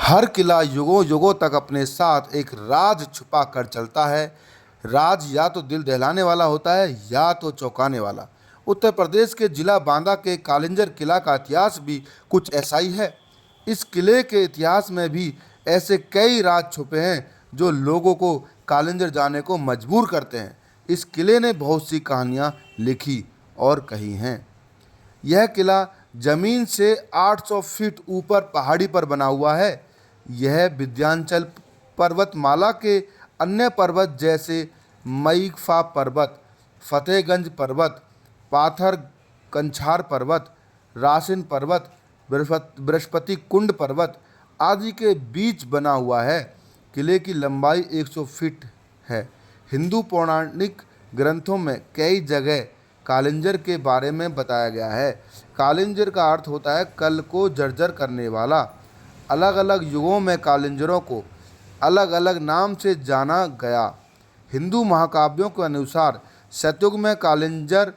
हर किला युगों युगों तक अपने साथ एक राज छुपा कर चलता है। राज या तो दिल दहलाने वाला होता है या तो चौंकाने वाला। उत्तर प्रदेश के जिला बांदा के कालिंजर किला का इतिहास भी कुछ ऐसा ही है। इस किले के इतिहास में भी ऐसे कई राज छुपे हैं जो लोगों को कालिंजर जाने को मजबूर करते हैं। इस किले ने बहुत सी कहानियाँ लिखी और कही हैं। यह किला जमीन से 800 फीट ऊपर पहाड़ी पर बना हुआ है। यह विंध्याचल पर्वतमाला के अन्य पर्वत जैसे मईफा पर्वत, फतेहगंज पर्वत, पाथर कंछार पर्वत, रासिन पर्वत, बृहस्पति कुंड पर्वत आदि के बीच बना हुआ है। किले की लंबाई 100 फीट है। हिंदू पौराणिक ग्रंथों में कई जगह कालिंजर के बारे में बताया गया है। कालिंजर का अर्थ होता है कल को जर्जर करने वाला। अलग अलग युगों में कालिंजरों को अलग अलग नाम से जाना गया। हिंदू महाकाव्यों के अनुसार सतयुग में कालिंजर,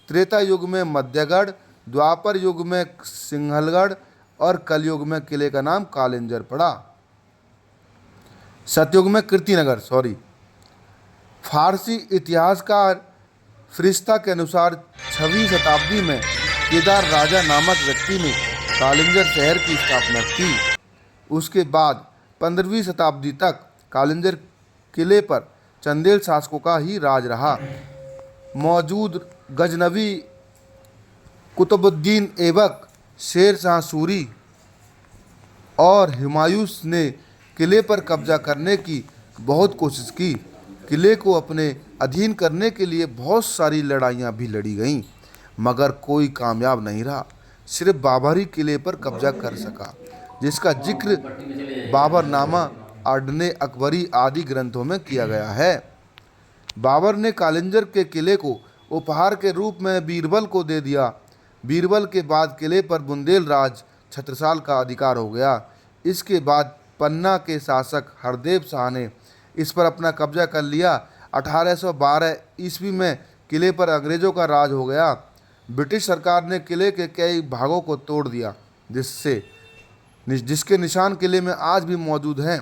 त्रेता युग में मध्यगढ़, द्वापर युग में सिंहलगढ़ और कलयुग में किले का नाम कालिंजर पड़ा। सतयुग में कीर्तिनगर फारसी इतिहासकार फरिश्ता के अनुसार 6वीं शताब्दी में केदार राजा नामक व्यक्ति ने कालिंजर शहर की स्थापना की। उसके बाद 15वीं शताब्दी तक कालिंजर किले पर चंदेल शासकों का ही राज रहा। मौजूद गजनवी कुतुबुद्दीन ऐबक, शेर शाह सूरी और हुमायूं ने किले पर कब्जा करने की बहुत कोशिश की। किले को अपने अधीन करने के लिए बहुत सारी लड़ाइयाँ भी लड़ी गईं, मगर कोई कामयाब नहीं रहा। सिर्फ बाबर ही किले पर कब्जा कर सका, जिसका जिक्र बाबरनामा, आडने अकबरी आदि ग्रंथों में किया गया है। बाबर ने कालिंजर के किले को उपहार के रूप में बीरबल को दे दिया। बीरबल के बाद किले पर बुंदेल राज छत्रसाल का अधिकार हो गया। इसके बाद पन्ना के शासक हरदेव शाह ने इस पर अपना कब्जा कर लिया। 1812 ईस्वी में किले पर अंग्रेज़ों का राज हो गया। ब्रिटिश सरकार ने किले के कई भागों को तोड़ दिया, जिसके निशान किले में आज भी मौजूद हैं।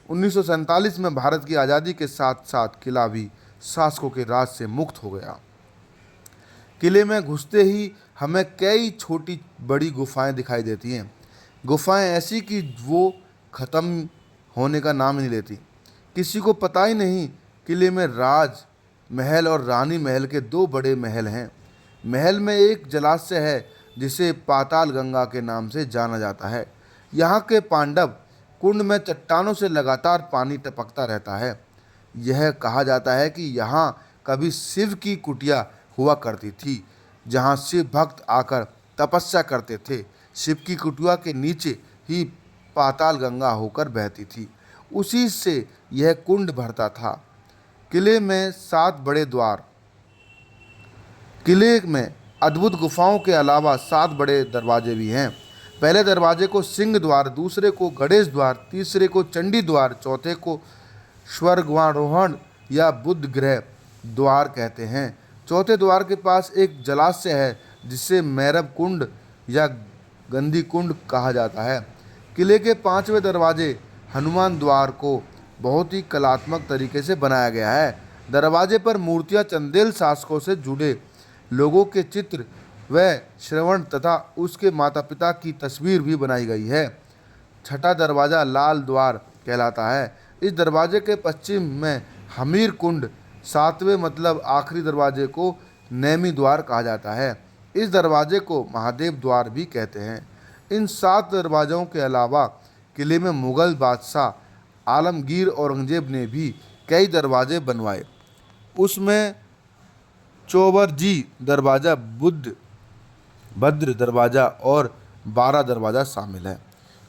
1947 में भारत की आज़ादी के साथ साथ किला भी शासकों के राज से मुक्त हो गया। किले में घुसते ही हमें कई छोटी बड़ी गुफाएं दिखाई देती हैं। गुफाएं ऐसी कि वो ख़त्म होने का नाम नहीं लेती। किसी को पता ही नहीं किले में राज महल और रानी महल के 2 बड़े महल हैं। महल में एक जलाशय है जिसे पाताल गंगा के नाम से जाना जाता है। यहाँ के पांडव कुंड में चट्टानों से लगातार पानी टपकता रहता है। यह कहा जाता है कि यहाँ कभी शिव की कुटिया हुआ करती थी, जहाँ शिव भक्त आकर तपस्या करते थे। शिव की कुटिया के नीचे ही पाताल गंगा होकर बहती थी, उसी से यह कुंड भरता था। किले में 7 बड़े द्वार। किले में अद्भुत गुफाओं के अलावा 7 बड़े दरवाजे भी हैं। पहले दरवाजे को सिंह द्वार, दूसरे को गणेश द्वार, तीसरे को चंडी द्वार, चौथे को स्वर्गारोहण या बुद्ध गृह द्वार कहते हैं। चौथे द्वार के पास एक जलाशय है जिसे मैरव कुंड या गंदी कुंड कहा जाता है। किले के 5वें दरवाजे हनुमान द्वार को बहुत ही कलात्मक तरीके से बनाया गया है। दरवाजे पर मूर्तियां चंदेल शासकों से जुड़े लोगों के चित्र व श्रवण तथा उसके माता पिता की तस्वीर भी बनाई गई है। छठा दरवाज़ा लाल द्वार कहलाता है। इस दरवाजे के पश्चिम में हमीर कुंड, 7वें मतलब आखिरी दरवाजे को नैमी द्वार कहा जाता है। इस दरवाजे को महादेव द्वार भी कहते हैं। इन 7 दरवाज़ों के अलावा किले में मुग़ल बादशाह आलमगीर औरंगजेब ने भी कई दरवाजे बनवाए। उसमें चौबरजी दरवाज़ा, भद्र दरवाज़ा और 12 दरवाज़ा शामिल है।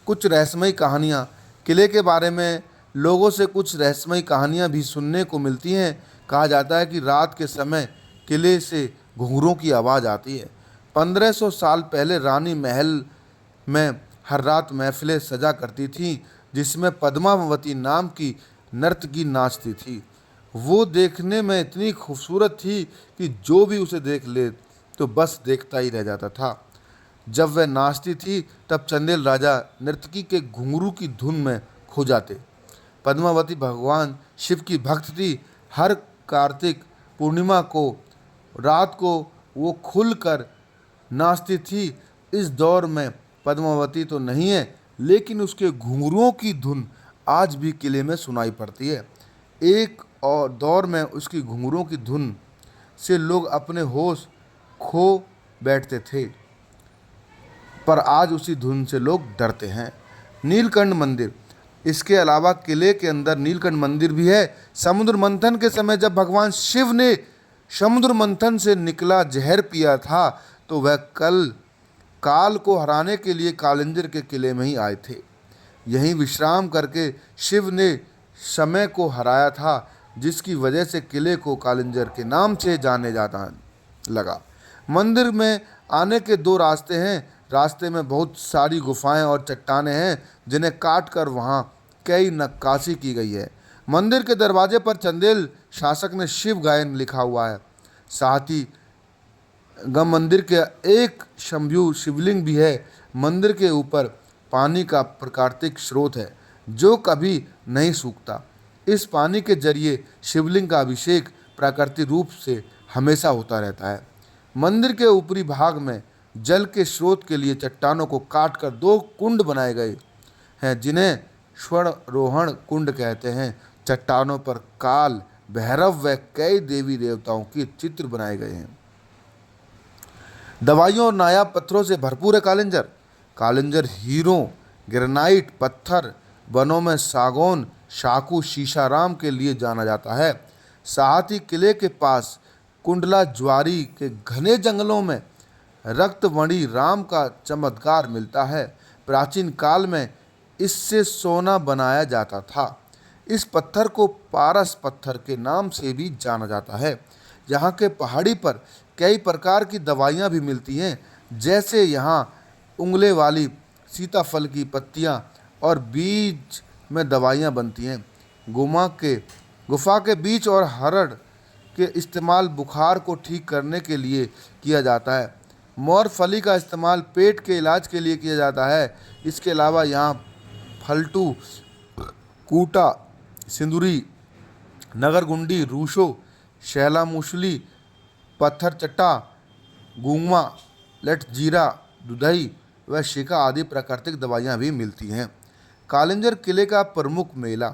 कुछ रहस्यमयी कहानियाँ। किले के बारे में लोगों से कुछ रहस्यमयी कहानियाँ भी सुनने को मिलती हैं। कहा जाता है कि रात के समय किले से घुंघरूओं की आवाज़ आती है। 1500 साल पहले रानी महल में हर रात महफिलें सजा करती थीं, जिसमें पद्मावती नाम की नर्तकी नाचती थी। वो देखने में इतनी खूबसूरत थी कि जो भी उसे देख ले तो बस देखता ही रह जाता था। जब वह नाचती थी तब चंदेल राजा नर्तकी के घुंघरू की धुन में खो जाते। पद्मावती भगवान शिव की भक्त थी। हर कार्तिक पूर्णिमा को रात को वो खुलकर नाचती थी। इस दौर में पद्मावती तो नहीं है, लेकिन उसके घुंघरुओं की धुन आज भी किले में सुनाई पड़ती है। एक और दौर में उसकी घुंघरुओं की धुन से लोग अपने होश खो बैठते थे, पर आज उसी धुन से लोग डरते हैं। नीलकंठ मंदिर, इसके अलावा किले के अंदर नीलकंठ मंदिर भी है। समुद्र मंथन के समय जब भगवान शिव ने समुद्र मंथन से निकला जहर पिया था, तो वह काल को हराने के लिए कालिंजर के किले में ही आए थे। यहीं विश्राम करके शिव ने समय को हराया था, जिसकी वजह से किले को कालिंजर के नाम से जाने जाता लगा। मंदिर में आने के दो रास्ते हैं। रास्ते में बहुत सारी गुफाएं और चट्टानें हैं, जिन्हें काट कर वहाँ कई नक्काशी की गई है। मंदिर के दरवाजे पर चंदेल शासक ने शिव गायन लिखा हुआ है। साथ ही मंदिर के एक शंभु शिवलिंग भी है। मंदिर के ऊपर पानी का प्राकृतिक स्रोत है, जो कभी नहीं सूखता। इस पानी के जरिए शिवलिंग का अभिषेक प्राकृतिक रूप से हमेशा होता रहता है। मंदिर के ऊपरी भाग में जल के स्रोत के लिए चट्टानों को काटकर दो कुंड बनाए गए हैं, जिन्हें स्वरोहण कुंड कहते हैं। चट्टानों पर काल, भैरव व कई देवी देवताओं के चित्र बनाए गए हैं। दवाइयों और नायाब पत्थरों से भरपूर है कालिंजर। कालिंजर हीरों, ग्रेनाइट पत्थर, वनों में सागौन, शाकू, शीशाराम के लिए जाना जाता है। साथ ही किले के पास कुंडला ज्वारी के घने जंगलों में रक्तमणि राम का चमत्कार मिलता है। प्राचीन काल में इससे सोना बनाया जाता था। इस पत्थर को पारस पत्थर के नाम से भी जाना जाता है। यहाँ के पहाड़ी पर कई प्रकार की दवाइयाँ भी मिलती हैं, जैसे यहाँ उंगले वाली सीताफल की पत्तियाँ और बीज में दवाइयाँ बनती हैं। गुफा के बीज और हरड़ के इस्तेमाल बुखार को ठीक करने के लिए किया जाता है। मोर फली का इस्तेमाल पेट के इलाज के लिए किया जाता है। इसके अलावा यहाँ फलटू, कूटा, सिंदूरी, नगरगुंडी, रूशो, शैला मूसली, पत्थर चट्टा, गुंगमा, लटजीरा, दुधई व शिका आदि प्राकृतिक दवाइयाँ भी मिलती हैं। कालिंजर किले का प्रमुख मेला।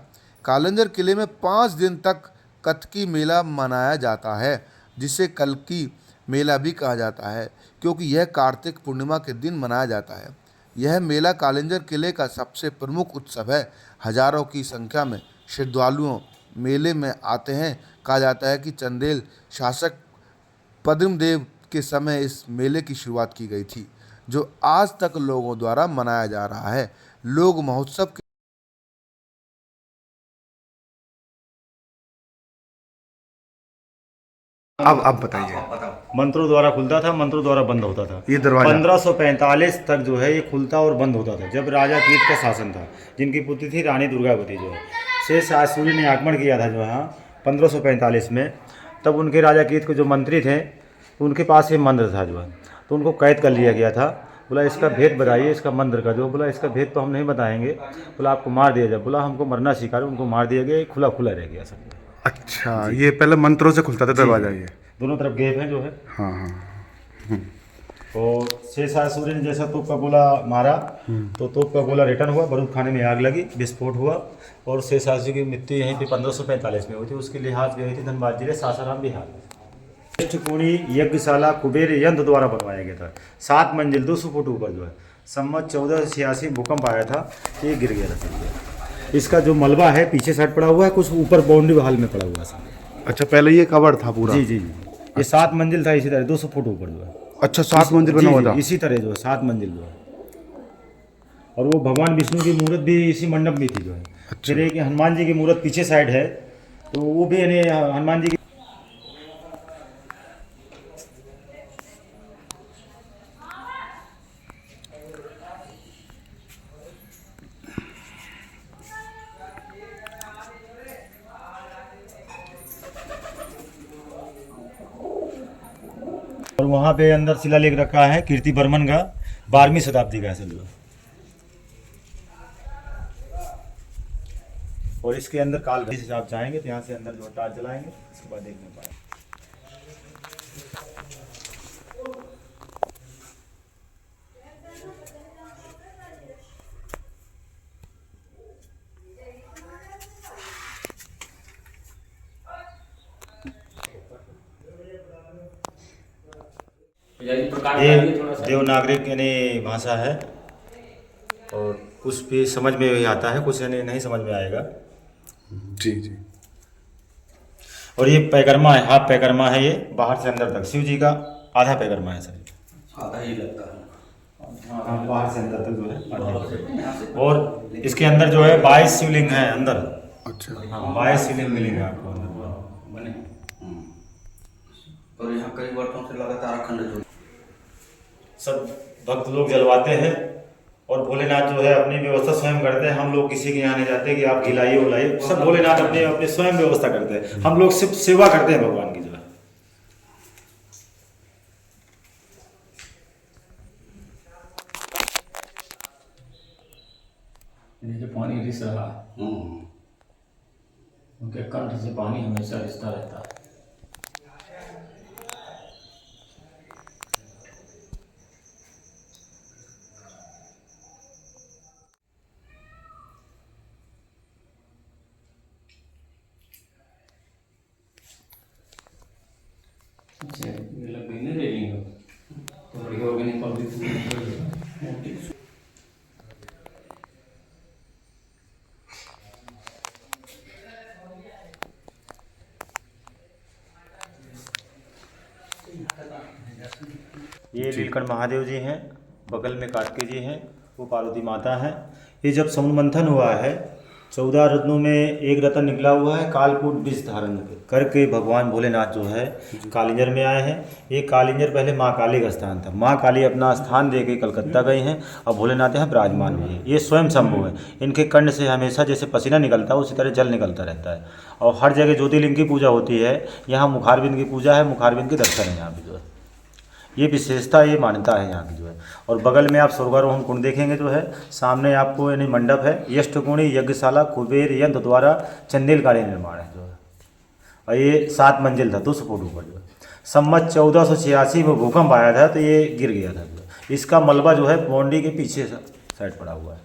कालिंजर किले में 5 दिन तक कतकी मेला मनाया जाता है, जिसे कल्की मेला भी कहा जाता है, क्योंकि यह कार्तिक पूर्णिमा के दिन मनाया जाता है। यह मेला कालिंजर किले का सबसे प्रमुख उत्सव है। हजारों की संख्या में श्रद्धालुओं मेले में आते हैं। कहा जाता है कि चंदेल शासक पद्मदेव के समय इस मेले की शुरुआत की गई थी, जो आज तक लोगों द्वारा मनाया जा रहा है। लोग महोत्सव के अब बताइए। मंत्रों द्वारा खुलता था, मंत्रों द्वारा बंद होता था। ये दरवाजा 1545 तक जो है ये खुलता और बंद होता था, जब राजा कीट का शासन था, जिनकी पुत्री थी रानी दुर्गावती। जो है शेष सूर्य ने आक्रमण किया था जो यहाँ 1545 में, तब उनके राजा कीट के जो मंत्री थे, तो उनके पास ये मंत्र था जो है, तो उनको कैद कर लिया गया था। बोला इसका भेद बताइए, इसका मंत्र का। जो बोला इसका भेद तो हम नहीं बताएंगे, बोला आपको मार दिया जाए। बोला हमको मरना सिखा रहे, उनको मार दिया गया, खुला खुला रह गया सब। अच्छा, ये पहले मंत्रों से खुलता था दरवाजा ये। दोनों तरफ गेप है जो है। हाँ हाँ। और शेषासुर ने जैसा तोप का गोला मारा, तो तोप का गोला रिटर्न हुआ, बारूद खाने में आग लगी, विस्फोट हुआ और शेषासुर की मृत्यु यहीं पे 1545 में हुई थी। उसकी लिहाज गई थी धनबाद जिले सासाराम बिहार में। पंचकोणी यज्ञशाला कुबेर यंत्र द्वारा बनवाया गया था। 7 मंजिल 200 फुट ऊपर जो है। सम्मत 1486 भूकंप आया था, ये गिर गया था। इसका जो मलबा है पीछे साइड पड़ा हुआ है, कुछ ऊपर बाउंड्री हाल में पड़ा हुआ है। अच्छा, पहले ये कवर था पूरा? जी जी जी। ये 7 मंजिल था, इसी तरह 200 फुट ऊपर जो है। अच्छा, 7 मंजिल बना हुआ था इसी तरह जो है 7 मंजिल जो है। और वो भगवान विष्णु की मूर्त भी इसी मंडप में थी जो है। फिर एक हनुमान जी की मूर्त पीछे साइड है, तो वो भी यानी हनुमान जी की। और वहाँ पे अंदर शिलालेख रखा है कीर्ति बर्मन का, 12वीं शताब्दी का है सर जो। और इसके अंदर काल से आप जाएंगे तो यहाँ से अंदर जो टार जलाएंगे, इसके बाद देखने पाएंगे। ये देवनागरिक यानी भाषा है और कुछ भी समझ में ही आता है, कुछ यानी नहीं समझ में आएगा। जी जी। और ये पैकर्मा है, हाफ पैकर्मा है, ये बाहर से अंदर तक। शिव जी का आधा पैकर्मा है सर, आधा ही लगता है। हाँ, बाहर से अंदर तक जो है। और इसके अंदर जो है 22 शिवलिंग है अंदर। अच्छा। हाँ, 22 शिवलिंग मिलेंगे आपको अंदर बने। और यहाँ कई वर्षों से लगातार अखंड जो सब भक्त लोग जलवाते हैं और भोलेनाथ जो है अपनी व्यवस्था स्वयं करते हैं। हम लोग किसी के यहाँ नहीं जाते कि आप खिलाइए उलाइए, सब भोलेनाथ अपने अपने स्वयं व्यवस्था करते हैं। हम लोग सिर्फ सेवा करते हैं भगवान की जो है। जो पानी रिस रहा है, उनके कंठ से पानी हमेशा रिसता रहता है। अच्छा, ये लग गई ना रेलिंग, तो बड़ी ऑर्गेनिक पब्लिक। ये नीलकंठ महादेव जी हैं, बगल में कार्तिकेय जी हैं, वो पार्वती माता हैं। ये जब समुद्र मंथन हुआ है, 14 रत्नों में एक रत्न निकला हुआ है, कालकूट विष धारण करके भगवान भोलेनाथ जो है कालिंजर में आए हैं। ये कालिंजर पहले माँ काली का स्थान था। माँ काली अपना स्थान दे के कलकत्ता गई हैं और भोलेनाथ यहाँ विराजमान हुए हैं। ये स्वयं शंभु है। इनके कंड से हमेशा जैसे पसीना निकलता है उसी तरह जल निकलता रहता है। और हर जगह ज्योतिर्लिंग की पूजा होती है। यहाँ मुखारबिंद की पूजा है, मुखारबिंद के दर्शन है यहाँ पर जो है। ये विशेषता, ये मान्यता है यहाँ की जो है। और बगल में आप स्वर्गारोहण कुंड देखेंगे जो है, सामने आपको यानी मंडप है, यष्टकोणी यज्ञशाला कुबेर यंत्र द्वारा चंदेलकारी निर्माण है जो है। और ये 7 मंजिल था, 200 फुट ऊपर जो है। सम्मत 1486 में भूकंप आया था तो ये गिर गया था जो है। इसका मलबा जो है बाउंड्री के पीछे साइड पड़ा हुआ है।